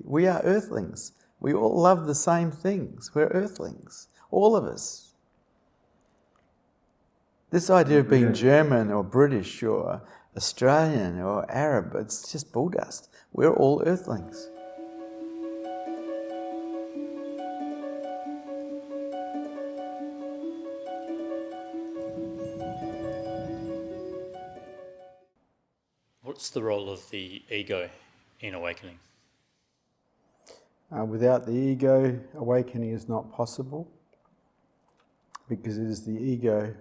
We are earthlings. We all love the same things. We're earthlings, all of us. This idea of being German or British or Australian or Arab, it's just bull dust. We're all earthlings. What's the role of the ego in awakening? Without the ego, awakening is not possible, because it is the ego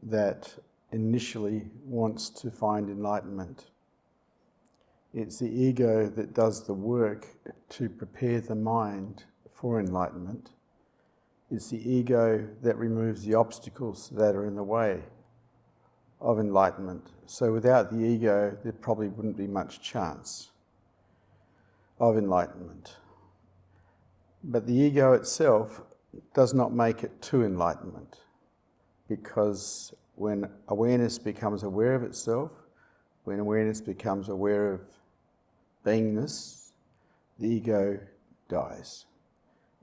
that initially wants to find enlightenment. It's the ego that does the work to prepare the mind for enlightenment. It's the ego that removes the obstacles that are in the way of enlightenment. So without the ego, there probably wouldn't be much chance of enlightenment. But the ego itself does not make it to enlightenment, because when awareness becomes aware of itself, when awareness becomes aware of beingness, the ego dies.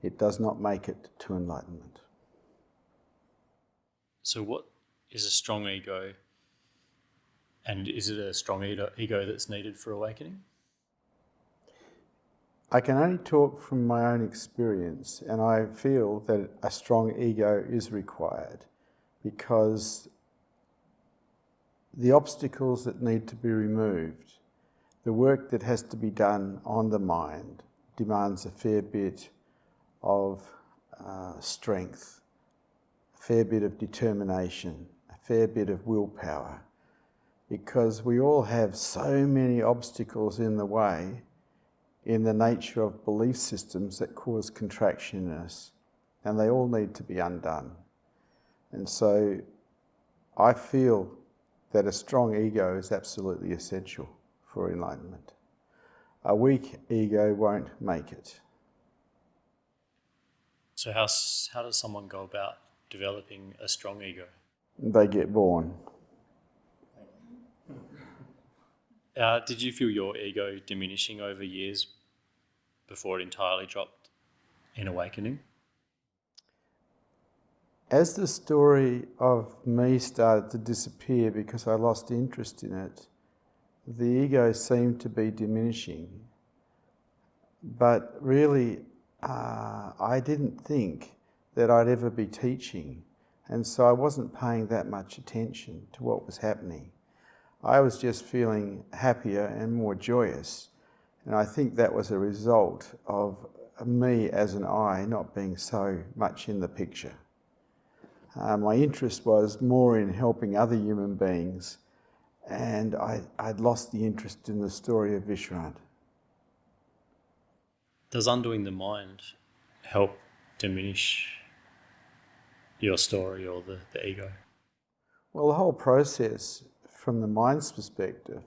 It does not make it to enlightenment. So what is a strong ego, and is it a strong ego that's needed for awakening? I can only talk from my own experience, and I feel that a strong ego is required, because the obstacles that need to be removed, the work that has to be done on the mind, demands a fair bit of strength, a fair bit of determination, a fair bit of willpower, because we all have so many obstacles in the way in the nature of belief systems that cause contraction in us, and they all need to be undone. And so I feel that a strong ego is absolutely essential for enlightenment. A weak ego won't make it. So how does someone go about developing a strong ego? They get born. Did you feel your ego diminishing over years before it entirely dropped in awakening? As the story of me started to disappear because I lost interest in it, the ego seemed to be diminishing. But really, I didn't think that I'd ever be teaching, and so I wasn't paying that much attention to what was happening. I was just feeling happier and more joyous, and I think that was a result of me as an I not being so much in the picture. My interest was more in helping other human beings, and I'd lost the interest in the story of Vishrant. Does undoing the mind help diminish your story or the ego? Well, the whole process, from the mind's perspective,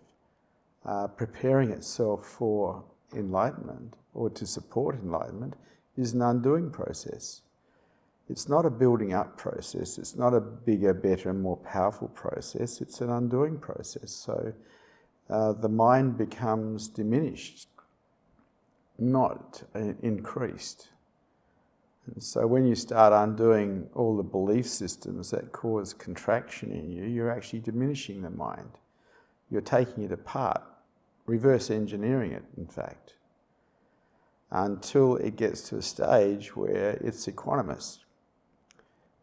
preparing itself for enlightenment or to support enlightenment, is an undoing process. It's not a building up process. It's not a bigger, better, and more powerful process. It's an undoing process. So the mind becomes diminished, not increased. And so when you start undoing all the belief systems that cause contraction in you, you're actually diminishing the mind. You're taking it apart, reverse engineering it, in fact, until it gets to a stage where it's equanimous.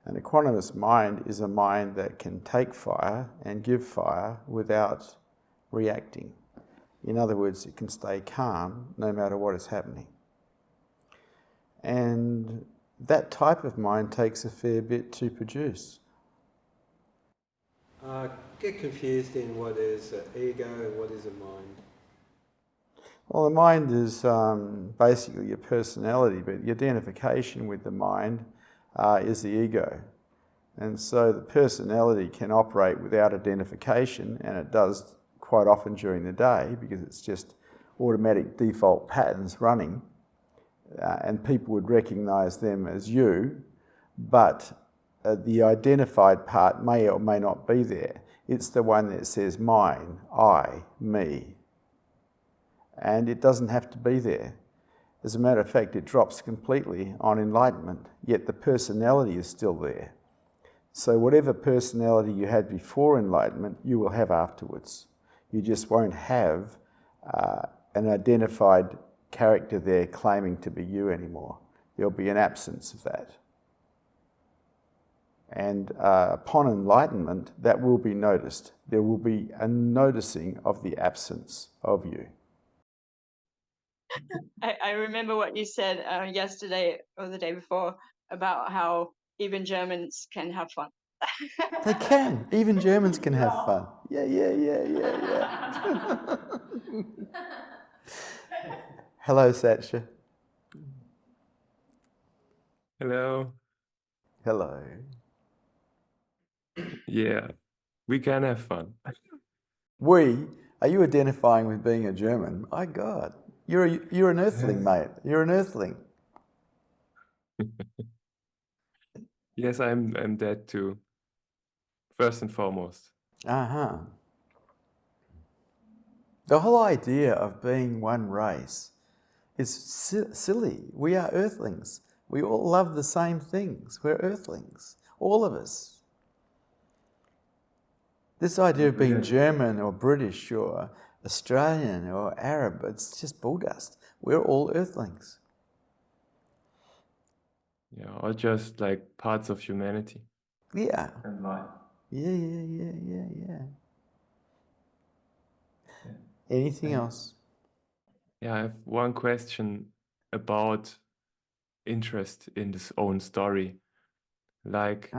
An equanimous mind is a mind that can take fire and give fire without reacting. In other words, it can stay calm no matter what is happening. And that type of mind takes a fair bit to produce. Get confused in what is an ego and what is a mind. Well, the mind is basically your personality, but the identification with the mind is the ego. And so the personality can operate without identification, and it does quite often during the day, because it's just automatic default patterns running, and people would recognise them as you, but the identified part may or may not be there. It's the one that says mine, I, me. And it doesn't have to be there. As a matter of fact, it drops completely on enlightenment, yet the personality is still there. So whatever personality you had before enlightenment, you will have afterwards. You just won't have an identified character there claiming to be you anymore. There'll be an absence of that. And upon enlightenment, that will be noticed. There will be a noticing of the absence of you. I remember what you said yesterday or the day before about how even Germans can have fun. They can. Even Germans can have fun. Yeah. Hello, Satcha. Hello. Hello. Yeah, we can have fun. Are you identifying with being a German? My God. You're an Earthling, mate. You're an Earthling. Yes, I'm that too. First and foremost. Uh-huh. The whole idea of being one race is silly. We are Earthlings. We all love the same things. We're Earthlings. All of us. This idea of being German or British or Australian or Arab, it's just bull dust. We're all Earthlings. Yeah, or just like parts of humanity. Yeah. And life. Yeah. Anything else? Yeah, I have one question about interest in this own story. Like,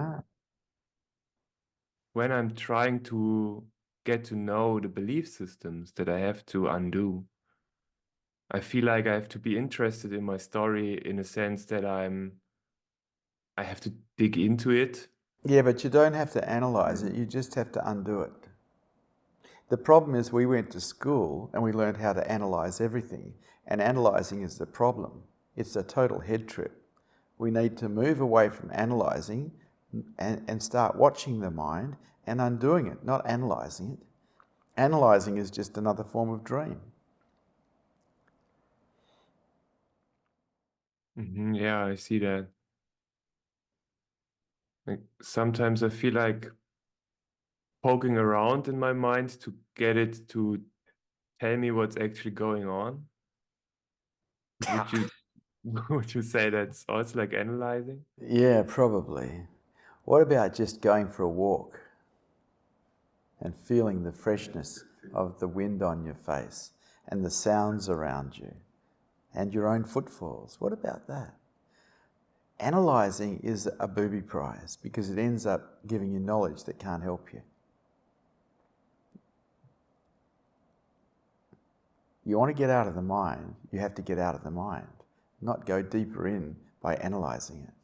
when I'm trying to get to know the belief systems that I have to undo, I feel like I have to be interested in my story in a sense that I have to dig into it. Yeah, but you don't have to analyze it. You just have to undo it. The problem is we went to school and we learned how to analyze everything. And analyzing is the problem. It's a total head trip. We need to move away from analyzing and start watching the mind and undoing it, not analyzing it. Analyzing is just another form of dream. Yeah, I see that. Like, sometimes I feel like poking around in my mind to get it to tell me what's actually going on. Would you say that's also like analyzing? Yeah, probably. What about just going for a walk and feeling the freshness of the wind on your face and the sounds around you and your own footfalls? What about that? Analysing is a booby prize because it ends up giving you knowledge that can't help you. You want to get out of the mind, you have to get out of the mind, not go deeper in by analysing it.